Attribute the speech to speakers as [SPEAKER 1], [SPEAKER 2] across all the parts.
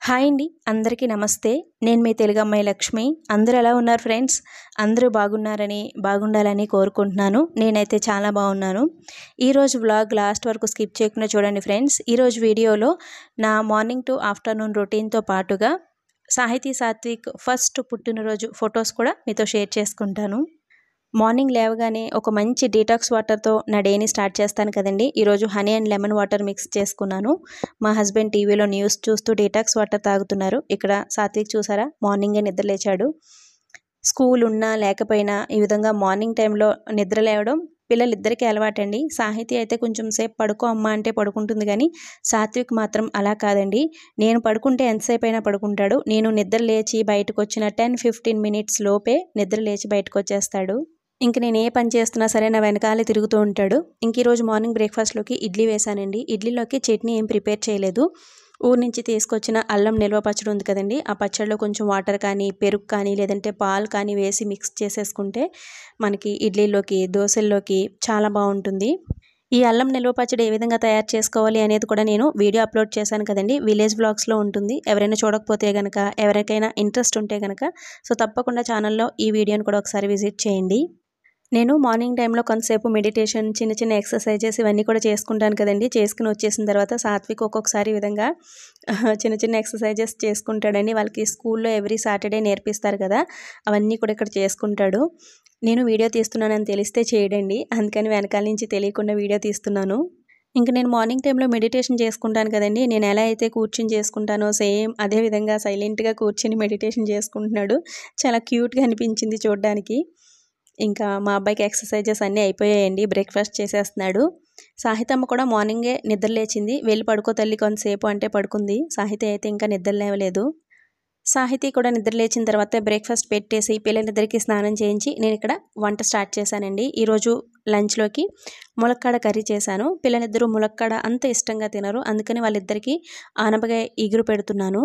[SPEAKER 1] Hi అండి, అందరికీ నమస్తే. నేను మీ తెలుగు అమ్మాయి లక్ష్మి. అందరూ ఎలా ఉన్నారు ఫ్రెండ్స్? అందరూ బాగుండాలని కోరుకుంటున్నాను. నేనైతే చాలా బాగున్నాను. ఈరోజు వ్లాగ్ లాస్ట్ వరకు స్కిప్ చేయకుండా చూడండి ఫ్రెండ్స్. ఈరోజు వీడియోలో నా మార్నింగ్ టు ఆఫ్టర్నూన్ రొటీన్తో పాటుగా సాహితీ సాత్విక్ ఫస్ట్ పుట్టినరోజు ఫొటోస్ కూడా మీతో షేర్ చేసుకుంటాను. మార్నింగ్ లేవగానే ఒక మంచి డీటాక్స్ వాటర్తో నా డేని స్టార్ట్ చేస్తాను కదండి. ఈరోజు honey and lemon water mix చేసుకున్నాను. మా హస్బెండ్ టీవీలో న్యూస్ చూస్తూ డీటాక్స్ వాటర్ తాగుతున్నారు. ఇక్కడ సాత్విక్ చూసారా, మార్నింగే నిద్ర లేచాడు. స్కూల్ ఉన్నా లేకపోయినా ఈ విధంగా మార్నింగ్ టైంలో నిద్ర లేవడం పిల్లలిద్దరికీ అలవాటండి. సాహితీ అయితే కొంచెం సేపు పడుకో అమ్మ అంటే పడుకుంటుంది, కానీ సాత్విక్ మాత్రం అలా కాదండి. నేను పడుకుంటే ఎంతసేపు అయినా పడుకుంటాడు. నేను నిద్ర లేచి బయటకు వచ్చిన 10-15 మినిట్స్ లోపే నిద్ర లేచి బయటకు వచ్చేస్తాడు. ఇంక నేను ఏ పని చేస్తున్నా సరే నా వెనకాలే తిరుగుతూ ఉంటాడు. ఇంక ఈరోజు మార్నింగ్ బ్రేక్ఫాస్ట్లోకి ఇడ్లీ వేశానండి. ఇడ్లీలోకి చట్నీ ఏం ప్రిపేర్ చేయలేదు. ఊరి నుంచి తీసుకొచ్చిన అల్లం నిల్వ పచ్చడి ఉంది కదండి, ఆ పచ్చడిలో కొంచెం వాటర్ కానీ పెరుగు కానీ లేదంటే పాలు కానీ వేసి మిక్స్ చేసేసుకుంటే మనకి ఇడ్లీలోకి దోశల్లోకి చాలా బాగుంటుంది. ఈ అల్లం నిల్వ పచ్చడి ఏ విధంగా తయారు చేసుకోవాలి అనేది కూడా నేను వీడియో అప్లోడ్ చేశాను కదండి, విలేజ్ బ్లాగ్స్లో ఉంటుంది. ఎవరైనా చూడకపోతే కనుక, ఎవరికైనా ఇంట్రెస్ట్ ఉంటే కనుక సో తప్పకుండా ఛానల్లో ఈ వీడియోని కూడా ఒకసారి విజిట్ చేయండి. నేను మార్నింగ్ టైంలో కొంతసేపు మెడిటేషన్, చిన్న చిన్న ఎక్సర్సైజెస్ ఇవన్నీ కూడా చేసుకుంటాను కదండి. చేసుకుని వచ్చేసిన తర్వాత సాత్విక్ ఒక్కొక్కసారి ఈ విధంగా చిన్న చిన్న ఎక్సర్సైజెస్ చేసుకుంటాడండి. వాళ్ళకి స్కూల్లో ఎవ్రీ సాటర్డే నేర్పిస్తారు కదా, అవన్నీ కూడా ఇక్కడ చేసుకుంటాడు. నేను వీడియో తీస్తున్నానని తెలిస్తే చేయడండి, అందుకని వెనకాల నుంచి తెలియకుండా వీడియో తీస్తున్నాను. ఇంకా నేను మార్నింగ్ టైంలో మెడిటేషన్ చేసుకుంటాను కదండి, నేను ఎలా అయితే కూర్చుని చేసుకుంటానో సేమ్ అదే విధంగా సైలెంట్గా కూర్చుని మెడిటేషన్ చేసుకుంటున్నాడు. చాలా క్యూట్గా అనిపించింది చూడడానికి. ఇంకా మా అబ్బాయికి ఎక్సర్సైజెస్ అన్నీ అయిపోయాయండి, బ్రేక్ఫాస్ట్ చేసేస్తున్నాడు. సాహితమ్మ కూడా మార్నింగే నిద్ర లేచింది. వెళ్ళి పడుకో తల్లి కొంతసేపు అంటే పడుకుంది. సాహితి అయితే ఇంకా నిద్ర లేవలేదు. సాహితి కూడా నిద్ర లేచిన తర్వాత బ్రేక్ఫాస్ట్ పెట్టేసి పిల్లలిద్దరికీ స్నానం చేయించి నేను ఇక్కడ వంట స్టార్ట్ చేశానండి. ఈరోజు లంచ్లోకి ములక్కాడ కర్రీ చేశాను. పిల్లలిద్దరూ ములక్కాడ అంత ఇష్టంగా తినరు, అందుకని వాళ్ళిద్దరికీ ఆనపకాయ ఇగురు పెడుతున్నాను.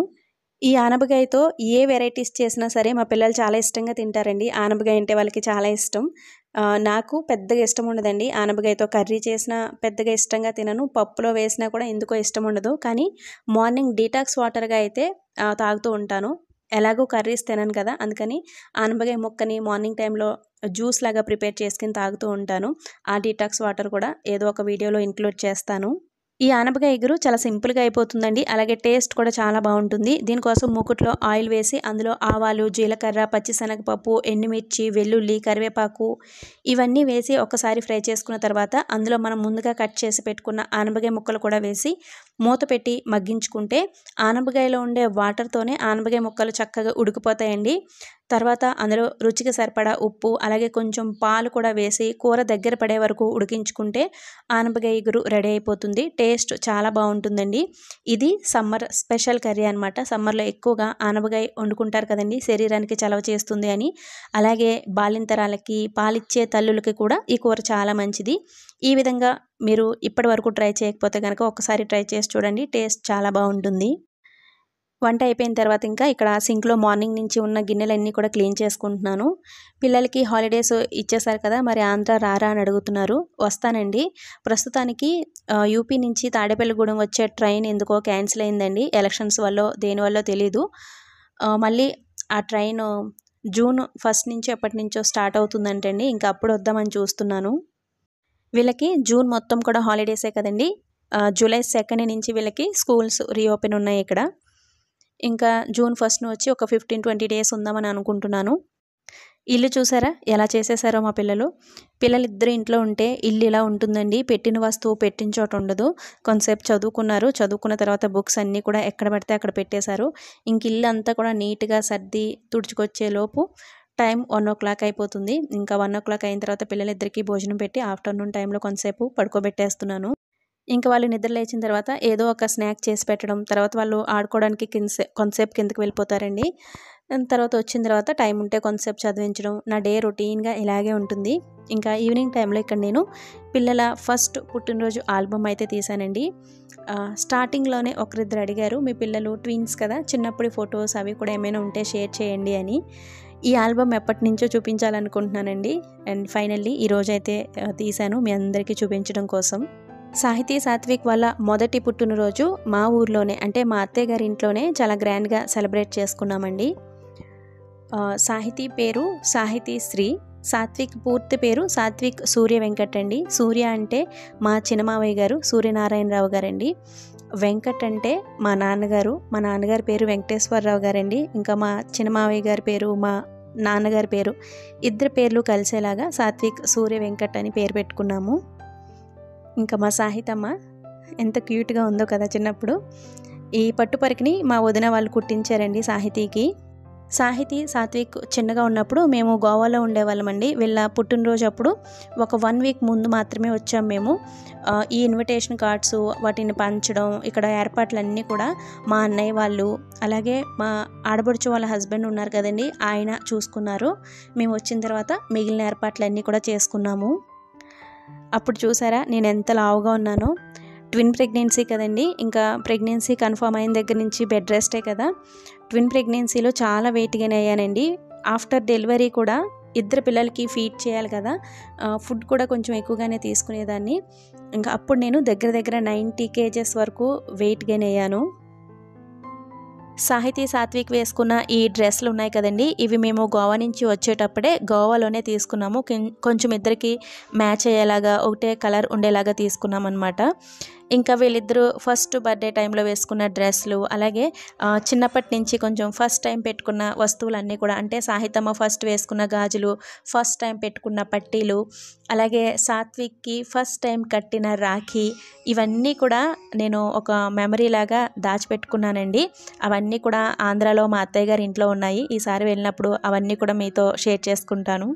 [SPEAKER 1] ఈ ఆనపకాయతో ఏ వెరైటీస్ చేసినా సరే మా పిల్లలు చాలా ఇష్టంగా తింటారండి. ఆనపకాయ అంటే వాళ్ళకి చాలా ఇష్టం. నాకు పెద్దగా ఇష్టం ఉండదండి. ఆనపకాయతో కర్రీ చేసినా పెద్దగా ఇష్టంగా తినను, పప్పులో వేసినా కూడా ఎందుకో ఇష్టం ఉండదు. కానీ మార్నింగ్ డీటాక్స్ వాటర్గా అయితే తాగుతూ ఉంటాను. ఎలాగో కర్రీస్ తినను కదా, అందుకని ఆనపకాయ ముక్కని మార్నింగ్ టైంలో జ్యూస్ లాగా ప్రిపేర్ చేసుకుని తాగుతూ ఉంటాను. ఆ డీటాక్స్ వాటర్ కూడా ఏదో ఒక వీడియోలో ఇంక్లూడ్ చేస్తాను. ఈ ఆనపకాయ ఇగురు చాలా సింపుల్గా అయిపోతుందండి, అలాగే టేస్ట్ కూడా చాలా బాగుంటుంది. దీనికోసం మూకుట్లో ఆయిల్ వేసి అందులో ఆవాలు, జీలకర్ర, పచ్చిశనగపప్పు, ఎండుమిర్చి, వెల్లుల్లి, కరివేపాకు ఇవన్నీ వేసి ఒకసారి ఫ్రై చేసుకున్న తర్వాత అందులో మనం ముందుగా కట్ చేసి పెట్టుకున్న ఆనపకాయ ముక్కలు కూడా వేసి మూత పెట్టి మగ్గించుకుంటే ఆనపకాయలో ఉండే వాటర్తోనే ఆనపకాయ ముక్కలు చక్కగా ఉడికిపోతాయండి. తర్వాత అందులో రుచికి సరిపడా ఉప్పు, అలాగే కొంచెం పాలు కూడా వేసి కూర దగ్గర పడే వరకు ఉడికించుకుంటే ఆనపకాయ ఇగురు రెడీ అయిపోతుంది. టేస్ట్ చాలా బాగుంటుందండి. ఇది సమ్మర్ స్పెషల్ కర్రీ అనమాట. సమ్మర్లో ఎక్కువగా ఆనపకాయ వండుకుంటారు కదండి, శరీరానికి చలవ చేస్తుంది అని. అలాగే బాలింతరాలకి, పాలిచ్చే తల్లులకి కూడా ఈ కూర చాలా మంచిది. ఈ విధంగా మీరు ఇప్పటి వరకు ట్రై చేయకపోతే కనుక ఒకసారి ట్రై చేసి చూడండి, టేస్ట్ చాలా బాగుంటుంది. వంట అయిపోయిన తర్వాత ఇంకా ఇక్కడ సింక్లో మార్నింగ్ నుంచి ఉన్న గిన్నెలన్నీ కూడా క్లీన్ చేసుకుంటున్నాను. పిల్లలకి హాలిడేస్ ఇచ్చేసారు కదా, మరి ఆంధ్ర రారా అని అడుగుతున్నారు. వస్తానండి. ప్రస్తుతానికి యూపీ నుంచి తాడేపల్లిగూడెం వచ్చే ట్రైన్ ఎందుకో క్యాన్సిల్ అయిందండి, ఎలక్షన్స్ వల్ల దేనివల్ల తెలీదు. మళ్ళీ ఆ ట్రైన్ జూన్ 1 నుంచి ఎప్పటి నుంచో స్టార్ట్ అవుతుందంటండి. ఇంకా అప్పుడు వద్దామని చూస్తున్నాను. వీళ్ళకి జూన్ మొత్తం కూడా హాలిడేసే కదండి. జూలై 2 నుంచి వీళ్ళకి స్కూల్స్ రీఓపెన్ ఉన్నాయి ఇక్కడ. ఇంకా జూన్ 1 వచ్చి ఒక 15-20 డేస్ ఉందామని అనుకుంటున్నాను. ఇల్లు చూసారా ఎలా చేసేసారో మా పిల్లలిద్దరు ఇంట్లో ఉంటే ఇల్లు ఇలా ఉంటుందండి. పెట్టిన వస్తువు పెట్టిన చోట ఉండదు. కొంతసేపు చదువుకున్నారు, చదువుకున్న తర్వాత బుక్స్ అన్నీ కూడా ఎక్కడ పడితే అక్కడ పెట్టేశారు. ఇంక ఇల్లు అంతా కూడా నీట్గా సర్ది తుడుచుకొచ్చే లోపు టైం 1 o'clock అయిపోతుంది. ఇంకా 1 o'clock అయిన తర్వాత పిల్లలిద్దరికీ భోజనం పెట్టి ఆఫ్టర్నూన్ టైంలో కొంతసేపు పడుకోబెట్టేస్తున్నాను. ఇంకా వాళ్ళు నిద్ర లేచిన తర్వాత ఏదో ఒక స్నాక్ చేసి పెట్టడం, తర్వాత వాళ్ళు ఆడుకోవడానికి కొంతసేపు కిందకి వెళ్ళిపోతారండి. తర్వాత వచ్చిన తర్వాత టైం ఉంటే కొంతసేపు చదివించడం, నా డే రొటీన్గా ఇలాగే ఉంటుంది. ఇంకా ఈవినింగ్ టైంలో ఇక్కడ నేను పిల్లల ఫస్ట్ పుట్టినరోజు ఆల్బమ్ అయితే తీశానండి. స్టార్టింగ్లోనే ఒకరిద్దరు అడిగారు, మీ పిల్లలు ట్విన్స్ కదా, చిన్నప్పుడు ఫొటోస్ అవి కూడా ఏమైనా ఉంటే షేర్ చేయండి అని. ఈ ఆల్బమ్ ఎప్పటి నుంచో చూపించాలనుకుంటున్నానండి. అండ్ ఫైనల్లీ ఈరోజైతే తీశాను మీ అందరికీ చూపించడం కోసం. సాహితీ సాత్విక్ వాళ్ళ మొదటి పుట్టినరోజు మా ఊర్లోనే, అంటే మా అత్తయ్య గారి ఇంట్లోనే చాలా గ్రాండ్గా సెలబ్రేట్ చేసుకున్నామండి. సాహితీ పేరు సాహితీ శ్రీ, సాత్విక్ పూర్తి పేరు సాత్విక్ సూర్య వెంకట్ అండి. సూర్య అంటే మా చిన్నమావయ్య గారు సూర్యనారాయణరావు గారండి. వెంకట్ అంటే మా నాన్నగారి పేరు వెంకటేశ్వరరావు గారండి. ఇంకా మా చిన్నమావయ్య గారి పేరు, మా నాన్నగారి పేరు, ఇద్దరు పేర్లు కలిసేలాగా సాత్విక్ సూర్య వెంకట్ అని పేరు పెట్టుకున్నాము. ఇంకా మా సాహితమ్మ ఎంత క్యూట్గా ఉందో కదా చిన్నప్పుడు. ఈ పట్టుపరికిని మా వదిన వాళ్ళు కుట్టించారండి సాహితీకి. సాహితీ సాత్విక్ చిన్నగా ఉన్నప్పుడు మేము గోవాలో ఉండేవాళ్ళమండి. వీళ్ళ పుట్టినరోజు అప్పుడు ఒక 1 వీక్ ముందు మాత్రమే వచ్చాం మేము. ఈ ఇన్విటేషన్ కార్డ్స్ వాటిని పంచడం, ఇక్కడ ఏర్పాట్లన్నీ కూడా మా అన్నయ్య వాళ్ళు, అలాగే మా ఆడపడుచు వాళ్ళ హస్బెండ్ ఉన్నారు కదండి, ఆయన చూసుకున్నారు. మేము వచ్చిన తర్వాత మిగిలిన ఏర్పాట్లన్నీ కూడా చేసుకున్నాము. అప్పుడు చూసారా నేను ఎంత లావుగా ఉన్నానో. ట్విన్ ప్రెగ్నెన్సీ కదండి, ఇంకా ప్రెగ్నెన్సీ కన్ఫర్మ్ అయిన దగ్గర నుంచి బెడ్ రెస్టే కదా. ట్విన్ ప్రెగ్నెన్సీలో చాలా వెయిట్ గెయిన్ అయ్యానండి. ఆఫ్టర్ డెలివరీ కూడా ఇద్దరు పిల్లలకి ఫీడ్ చేయాలి కదా, ఫుడ్ కూడా కొంచెం ఎక్కువగానే తీసుకునేదాన్ని. ఇంకా అప్పుడు నేను దగ్గర 90 kgs వరకు వెయిట్ గెయిన్ అయ్యాను. సాహితీ సాత్విక్ వేసుకున్న ఈ డ్రెస్సులు ఉన్నాయి కదండి, ఇవి మేము గోవా నుంచి వచ్చేటప్పుడే గోవాలోనే తీసుకున్నాము. కొంచెం ఇద్దరికి మ్యాచ్ అయ్యేలాగా ఒకటే కలర్ ఉండేలాగా తీసుకున్నాం అనమాట. ఇంకా వీళ్ళిద్దరూ ఫస్ట్ బర్త్డే టైంలో వేసుకున్న డ్రెస్సులు, అలాగే చిన్నప్పటి నుంచి కొంచెం ఫస్ట్ టైం పెట్టుకున్న వస్తువులన్నీ కూడా, అంటే సాహితమ్మ ఫస్ట్ వేసుకున్న గాజులు, ఫస్ట్ టైం పెట్టుకున్న పట్టీలు, అలాగే సాత్విక్కి ఫస్ట్ టైం కట్టిన రాఖీ, ఇవన్నీ కూడా నేను ఒక మెమరీ లాగా దాచిపెట్టుకున్నానండి. అవన్నీ కూడా ఆంధ్రాలో మా అత్తయ్య గారి ఇంట్లో ఉన్నాయి. ఈసారి వెళ్ళినప్పుడు అవన్నీ కూడా మీతో షేర్ చేసుకుంటాను.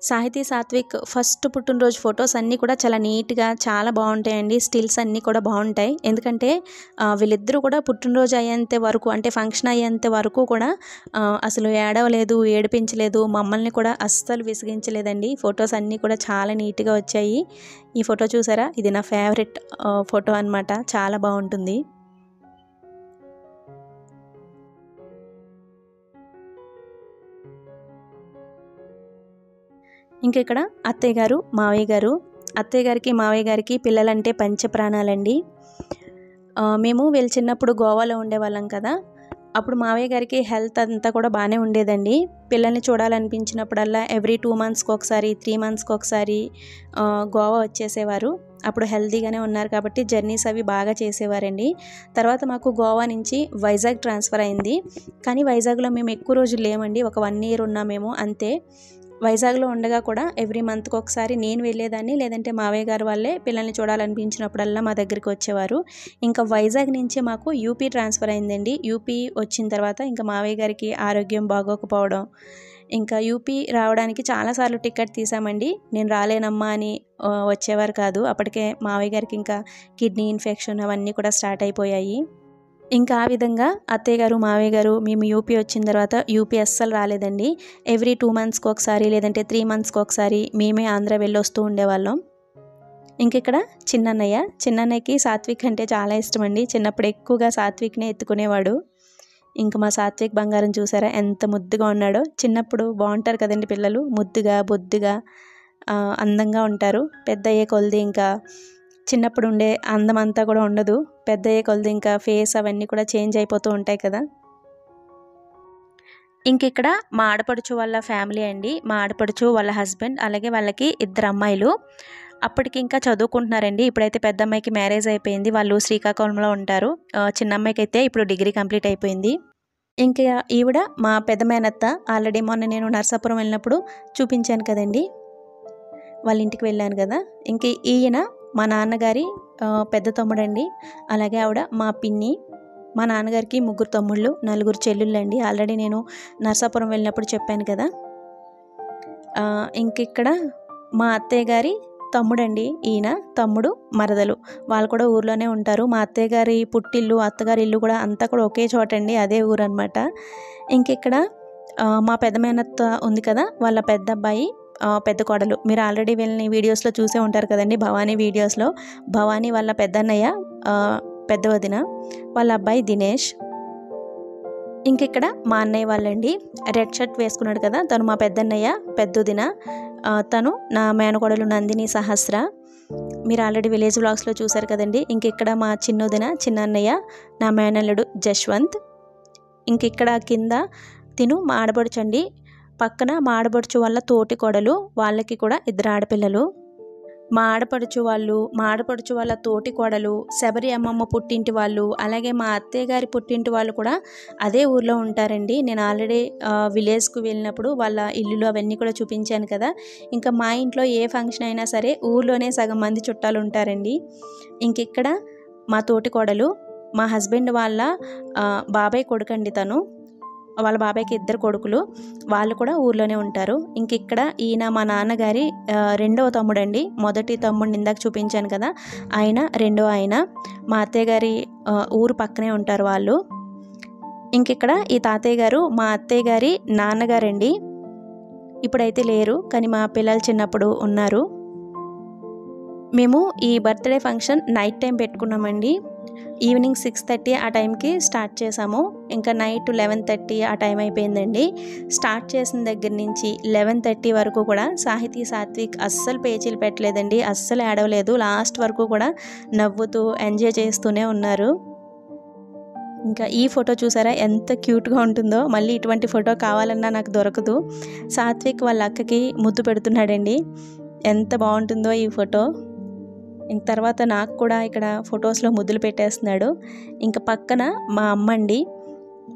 [SPEAKER 1] సాహితీ సాత్విక్ ఫస్ట్ పుట్టినరోజు ఫొటోస్ అన్నీ కూడా చాలా నీట్గా చాలా బాగుంటాయండి. స్టిల్స్ అన్నీ కూడా బాగుంటాయి. ఎందుకంటే వీళ్ళిద్దరూ కూడా పుట్టినరోజు అయ్యేంత వరకు, అంటే ఫంక్షన్ అయ్యేంత వరకు కూడా అసలు ఏడవలేదు, ఏడిపించలేదు, మమ్మల్ని కూడా అస్సలు విసిగించలేదండి. ఫొటోస్ అన్నీ కూడా చాలా నీట్గా వచ్చాయి. ఈ ఫోటో చూసారా, ఇది నా ఫేవరెట్ ఫోటో అనమాట, చాలా బాగుంటుంది. ఇంక ఇక్కడ అత్తయ్య గారు, మావయ్య గారు, అత్తయ్య గారికి మావయ్య గారికి పిల్లలంటే పంచప్రాణాలండి. మేము వీళ్ళు చిన్నప్పుడు గోవాలో ఉండేవాళ్ళం కదా, అప్పుడు మావయ్య గారికి హెల్త్ అంతా కూడా బాగానే ఉండేదండి. పిల్లల్ని చూడాలనిపించినప్పుడల్లా ఎవ్రీ 2 మంత్స్కి ఒకసారి, 3 మంత్స్కి ఒకసారి గోవా వచ్చేసేవారు. అప్పుడు హెల్తీగానే ఉన్నారు కాబట్టి జర్నీస్ అవి బాగా చేసేవారండి. తర్వాత మాకు గోవా నుంచి వైజాగ్ ట్రాన్స్ఫర్ అయింది. కానీ వైజాగ్లో మేము ఎక్కువ రోజులు లేమండి, ఒక 1 year ఉన్నామేమో అంతే. వైజాగ్లో ఉండగా కూడా ఎవ్రీ మంత్కి ఒకసారి నేను వెళ్ళేదాన్ని, లేదంటే మావయ్య గారు వాళ్ళే పిల్లల్ని చూడాలనిపించినప్పుడల్లా మా దగ్గరికి వచ్చేవారు. ఇంకా వైజాగ్ నుంచి మాకు యూపీ ట్రాన్స్ఫర్ అయిందండి. యూపీ వచ్చిన తర్వాత ఇంకా మావయ్య గారికి ఆరోగ్యం బాగోకపోవడం, ఇంకా యూపీ రావడానికి చాలాసార్లు టికెట్ తీసామండి. నేను రాలేనమ్మా అని వచ్చేవారు కాదు. అప్పటికే మావయ్య గారికి ఇంకా కిడ్నీ ఇన్ఫెక్షన్ అవన్నీ కూడా స్టార్ట్ అయిపోయాయి. ఇంకా ఆ విధంగా అత్తయ్య గారు, మావయ్య గారు మేము యూపీ వచ్చిన తర్వాత యూపీ అస్సలు రాలేదండి. ఎవ్రీ 2 మంత్స్కి ఒకసారి, లేదంటే 3 మంత్స్కి ఒకసారి మేమే ఆంధ్ర వెళ్ళి వస్తూ ఉండేవాళ్ళం. ఇంకిక్కడ చిన్నన్నయ్యకి సాత్విక్ అంటే చాలా ఇష్టం అండి. చిన్నప్పుడు ఎక్కువగా సాత్విక్నే ఎత్తుకునేవాడు. ఇంకా మా సాత్విక్ బంగారం చూసారా ఎంత ముద్దుగా ఉన్నాడో. చిన్నప్పుడు బాగుంటారు కదండి పిల్లలు, ముద్దుగా బొద్దుగా అందంగా ఉంటారు. పెద్ద అయ్యే కొలది ఇంకా చిన్నప్పుడు ఉండే అందం అంతా కూడా ఉండదు. పెద్ద అయ్యే కొలది ఇంకా ఫేస్ అవన్నీ కూడా చేంజ్ అయిపోతూ ఉంటాయి కదా. ఇంకిక్కడ మా ఆడపడుచు వాళ్ళ ఫ్యామిలీ అండి. మా ఆడపడుచు వాళ్ళ హస్బెండ్, అలాగే వాళ్ళకి 2 అమ్మాయిలు. అప్పటికి ఇంకా చదువుకుంటున్నారండి. ఇప్పుడైతే పెద్ద అమ్మాయికి మ్యారేజ్ అయిపోయింది, వాళ్ళు శ్రీకాకుళంలో ఉంటారు. చిన్న అమ్మాయికి అయితే ఇప్పుడు డిగ్రీ కంప్లీట్ అయిపోయింది. ఇంకా ఈవిడ మా పెద్ద మేనత్త. ఆల్రెడీ మొన్న నేను నర్సాపురం వెళ్ళినప్పుడు చూపించాను కదండి, వాళ్ళ ఇంటికి వెళ్ళాను కదా. ఇంక ఈయన మా నాన్నగారి పెద్ద తమ్ముడండి. అలాగే ఆవిడ మా పిన్ని. మా నాన్నగారికి 3 తమ్ముళ్ళు, 4 చెల్లుళ్ళండి. ఆల్రెడీ నేను నర్సాపురం వెళ్ళినప్పుడు చెప్పాను కదా. ఇంకిక్కడ మా అత్తయ్య గారి తమ్ముడండి, ఈయన తమ్ముడు మరదలు వాళ్ళు కూడా ఊర్లోనే ఉంటారు. మా అత్తయ్య గారి పుట్టిల్లు అత్తగారి ఇల్లు కూడా అంతా కూడా ఒకే చోట అండి, అదే ఊరు అనమాట. ఇంకిక్కడ మా పెద్ద మేనత్త ఉంది కదా, వాళ్ళ పెద్ద అబ్బాయి పెద్ద కోడలు. మీరు ఆల్రెడీ వీళ్ళని వీడియోస్లో చూసే ఉంటారు కదండి, భవానీ వీడియోస్లో. భవానీ వాళ్ళ పెద్దన్నయ్య పెద్ద వదిన, వాళ్ళ అబ్బాయి దినేష్. ఇంకిక్కడ మా అన్నయ్య వాళ్ళండి, రెడ్ షర్ట్ వేసుకున్నాడు కదా తను మా పెద్దన్నయ్య పెద్దొదిన. తను నా మేనకోడలు నందిని సహస్ర. మీరు ఆల్రెడీ విలేజ్ వ్లాగ్స్లో చూశారు కదండి. ఇంకిక్కడ మా చిన్నొదిన చిన్నన్నయ్య నా మేనల్లుడు జశ్వంత్. ఇంకిక్కడ కింద తిను మా ఆడపడుచు అండి, పక్కన మా ఆడపడుచు వాళ్ళ తోటి కోడలు, వాళ్ళకి కూడా 2 ఆడపిల్లలు. మా ఆడపడుచు వాళ్ళ తోటి కోడలు, శబరి అమ్మమ్మ పుట్టింటి వాళ్ళు, అలాగే మా అత్తయ్య గారి పుట్టింటి వాళ్ళు కూడా అదే ఊర్లో ఉంటారండి. నేను ఆల్రెడీ విలేజ్కు వెళ్ళినప్పుడు వాళ్ళ ఇల్లులు అవన్నీ కూడా చూపించాను కదా. ఇంకా మా ఇంట్లో ఏ ఫంక్షన్ అయినా సరే ఊర్లోనే సగం మంది చుట్టాలు ఉంటారండి. ఇంకిక్కడ మా తోటి కోడలు మా హస్బెండ్ వాళ్ళ బాబాయ్ కొడుకండి తను. వాళ్ళ బాబాయ్కి 2 కొడుకులు, వాళ్ళు కూడా ఊర్లోనే ఉంటారు. ఇంకిక్కడ ఈయన మా నాన్నగారి రెండవ తమ్ముడండి. మొదటి తమ్ముడిని ఇందాక చూపించాను కదా, ఆయన రెండో ఆయన. మా అత్తయ్య గారి ఊరు పక్కనే ఉంటారు వాళ్ళు. ఇంకిక్కడ ఈ తాతయ్య గారు మా అత్తయ్య గారి నాన్నగారండి. ఇప్పుడైతే లేరు, కానీ మా పిల్లలు చిన్నప్పుడు ఉన్నారు. మేము ఈ బర్త్డే ఫంక్షన్ నైట్ టైం పెట్టుకున్నామండి. ఈవినింగ్ 6:30 ఆ టైంకి స్టార్ట్ చేసాము. ఇంకా నైట్ 11:30 ఆ టైం అయిపోయిందండి. స్టార్ట్ చేసిన దగ్గర నుంచి 11:30 వరకు కూడా సాహితీ సాత్విక్ అస్సలు పేచీలు పెట్టలేదండి, అస్సలు ఏడవలేదు. లాస్ట్ వరకు కూడా నవ్వుతూ ఎంజాయ్ చేస్తూనే ఉన్నారు. ఇంకా ఈ ఫోటో చూసారా ఎంత క్యూట్గా ఉంటుందో. మళ్ళీ ఇటువంటి ఫోటో కావాలన్నా నాకు దొరకదు. సాత్విక్ వాళ్ళ అక్కకి ముద్దు పెడుతున్నాడండి, ఎంత బాగుంటుందో ఈ ఫోటో. ఇంక తర్వాత నాకు కూడా ఇక్కడ ఫొటోస్లో ముద్దులు పెట్టేస్తున్నాడు. ఇంకా పక్కన మా అమ్మ అండి.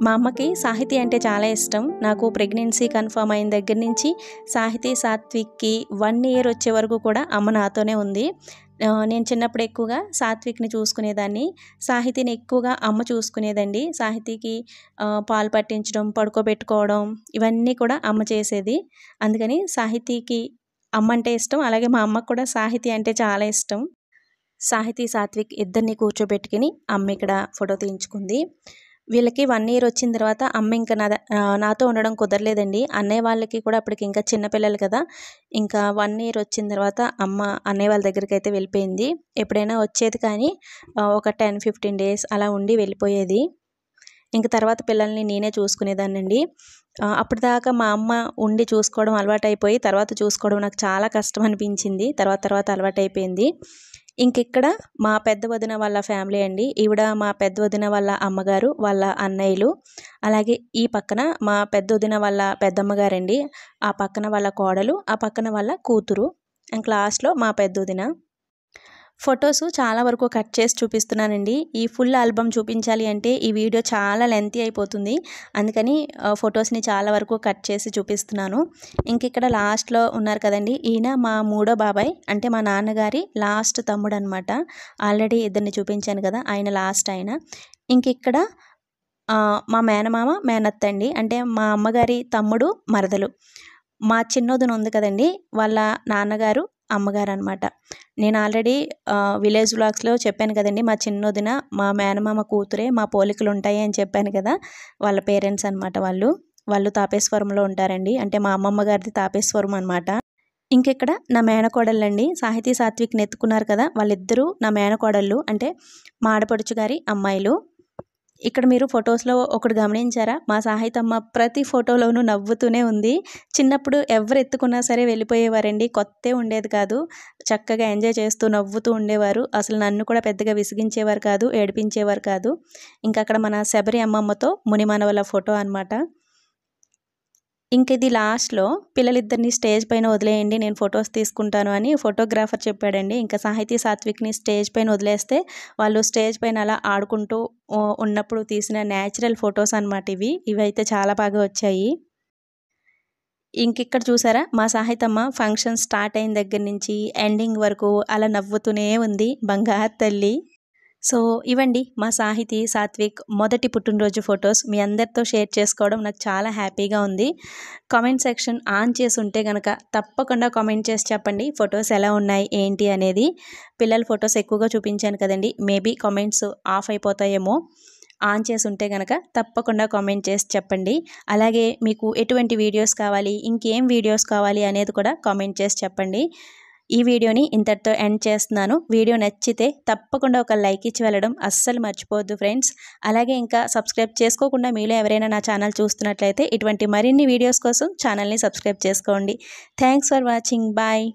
[SPEAKER 1] మా అమ్మకి సాహితీ అంటే చాలా ఇష్టం. నాకు ప్రెగ్నెన్సీ కన్ఫర్మ్ అయిన దగ్గర నుంచి సాహితీ సాత్విక్కి 1 ఇయర్ వచ్చే వరకు కూడా అమ్మ నాతోనే ఉంది. నేను చిన్నప్పుడు ఎక్కువగా సాత్విక్ని చూసుకునేదాన్ని, సాహితీని ఎక్కువగా అమ్మ చూసుకునేదండి. సాహితీకి పాలు పట్టించడం, పడుకోబెట్టుకోవడం ఇవన్నీ కూడా అమ్మ చేసేది. అందుకని సాహితీకి అమ్మ అంటే ఇష్టం, అలాగే మా అమ్మకు కూడా సాహితీ అంటే చాలా ఇష్టం. సాహితీ సాత్విక్ ఇద్దరిని కూర్చోబెట్టుకుని అమ్మ ఇక్కడ ఫోటో తీయించుకుంది. వీళ్ళకి 1 ఇయర్ వచ్చిన తర్వాత అమ్మ ఇంకా నాతో ఉండడం కుదరలేదండి. అన్నయ్య వాళ్ళకి కూడా అప్పటికి ఇంకా చిన్నపిల్లలు కదా. ఇంకా 1 ఇయర్ వచ్చిన తర్వాత అమ్మ అన్నయ్య వాళ్ళ దగ్గరికి అయితే వెళ్ళిపోయింది. ఎప్పుడైనా వచ్చేది కానీ ఒక 10-15 డేస్ అలా ఉండి వెళ్ళిపోయేది. ఇంక తర్వాత పిల్లల్ని నేనే చూసుకునేదాన్నండి. అప్పటిదాకా మా అమ్మ ఉండి చూసుకోవడం అలవాటైపోయి తర్వాత చూసుకోవడం నాకు చాలా కష్టం అనిపించింది. తర్వాత అలవాటైపోయింది. ఇంకిక్కడ మా పెద్ద వదిన వాళ్ళ ఫ్యామిలీ అండి. ఈవిడ మా పెద్ద వదిన వాళ్ళ అమ్మగారు, వాళ్ళ అన్నయ్యలు. అలాగే ఈ పక్కన మా పెద్ద వదిన వాళ్ళ పెద్దమ్మగారండి. ఆ పక్కన వాళ్ళ కోడలు, ఆ పక్కన వాళ్ళ కూతురు. ఇంక లాస్ట్లో మా పెద్ద వదిన. ఫొటోస్ చాలా వరకు కట్ చేసి చూపిస్తున్నానండి. ఈ ఫుల్ ఆల్బమ్ చూపించాలి అంటే ఈ వీడియో చాలా లెంతీ అయిపోతుంది. అందుకని ఫొటోస్ని చాలా వరకు కట్ చేసి చూపిస్తున్నాను. ఇంకిక్కడ లాస్ట్లో ఉన్నారు కదండి, ఈయన మా 3వ బాబాయ్, అంటే మా నాన్నగారి లాస్ట్ తమ్ముడు అనమాట. ఆల్రెడీ ఇద్దరిని చూపించాను కదా, ఆయన లాస్ట్ ఆయన. ఇంకిక్కడ మా మేనమామ మేనత్త అండి, అంటే మా అమ్మగారి తమ్ముడు మరదలు. మా చిన్నోదిన ఉంది కదండి, వాళ్ళ నాన్నగారు అమ్మగారు అనమాట. నేను ఆల్రెడీ విలేజ్ వ్లాగ్స్లో చెప్పాను కదండి, మా చిన్నోదిన మా మేనమామ కూతురే, మా పోలికలు ఉంటాయి అని చెప్పాను కదా. వాళ్ళ పేరెంట్స్ అనమాట. వాళ్ళు తాపేశ్వరంలో ఉంటారండి, అంటే మా అమ్మమ్మ గారిది తాపేశ్వరం అనమాట. ఇంకెక్కడ నా మేనకోడళ్ళండి, సాహితీ సాత్విక్ని ఎత్తుకున్నారు కదా, వాళ్ళిద్దరూ నా మేనకోడళ్ళు, అంటే మా ఆడపడుచు గారి అమ్మాయిలు. ఇక్కడ మీరు ఫొటోస్లో ఒకటి గమనించారా, మా సాహితమ్మ ప్రతి ఫోటోలోనూ నవ్వుతూనే ఉంది. చిన్నప్పుడు ఎవరు ఎత్తుకున్నా సరే వెళ్ళిపోయేవారండి, కొత్తే ఉండేది కాదు. చక్కగా ఎంజాయ్ చేస్తూ నవ్వుతూ ఉండేవారు. అసలు నన్ను కూడా పెద్దగా విసిగించేవారు కాదు, ఏడిపించేవారు కాదు. ఇంకా అక్కడ మన శబరి అమ్మమ్మతో మునిమనవల ఫోటో అనమాట. ఇంక ఇది లాస్ట్లో పిల్లలిద్దరిని స్టేజ్ పైన వదిలేయండి, నేను ఫొటోస్ తీసుకుంటాను అని ఫోటోగ్రాఫర్ చెప్పాడండి. ఇంకా సాహితీ సాత్విక్ని స్టేజ్ పైన వదిలేస్తే వాళ్ళు స్టేజ్ పైన అలా ఆడుకుంటూ ఉన్నప్పుడు తీసిన న్యాచురల్ ఫొటోస్ అనమాట ఇవి అయితే చాలా బాగా వచ్చాయి. ఇంకిక్కడ చూసారా, మా సాహితమ్మ ఫంక్షన్ స్టార్ట్ అయిన దగ్గర నుంచి ఎండింగ్ వరకు అలా నవ్వుతూనే ఉంది, బంగారు తల్లి. సో ఇవండి మా సాత్విక్ మొదటి పుట్టినరోజు ఫొటోస్ మీ అందరితో షేర్ చేసుకోవడం నాకు చాలా హ్యాపీగా ఉంది. కామెంట్ సెక్షన్ ఆన్ చేసి ఉంటే కనుక తప్పకుండా కామెంట్ చేసి చెప్పండి ఫొటోస్ ఎలా ఉన్నాయి ఏంటి అనేది. పిల్లల ఫొటోస్ ఎక్కువగా చూపించాను కదండి, మేబీ కామెంట్స్ ఆఫ్ అయిపోతాయేమో. ఆన్ చేసి ఉంటే కనుక తప్పకుండా కామెంట్ చేసి చెప్పండి. అలాగే మీకు ఎటువంటి వీడియోస్ కావాలి, ఇంకేం వీడియోస్ కావాలి అనేది కూడా కామెంట్ చేసి చెప్పండి. ఈ వీడియోని ఇంతటితో ఎండ్ చేస్తున్నాను. వీడియో నచ్చితే తప్పకుండా ఒక లైక్ ఇచ్చి వెళ్ళడం అస్సలు మర్చిపోవద్దు ఫ్రెండ్స్. అలాగే ఇంకా సబ్స్క్రైబ్ చేసుకోకుండా మీలో ఎవరైనా నా ఛానల్ చూస్తున్నట్లయితే ఇటువంటి మరిన్ని వీడియోస్ కోసం ఛానల్ని సబ్స్క్రైబ్ చేసుకోండి. Thanks for watching. బాయ్.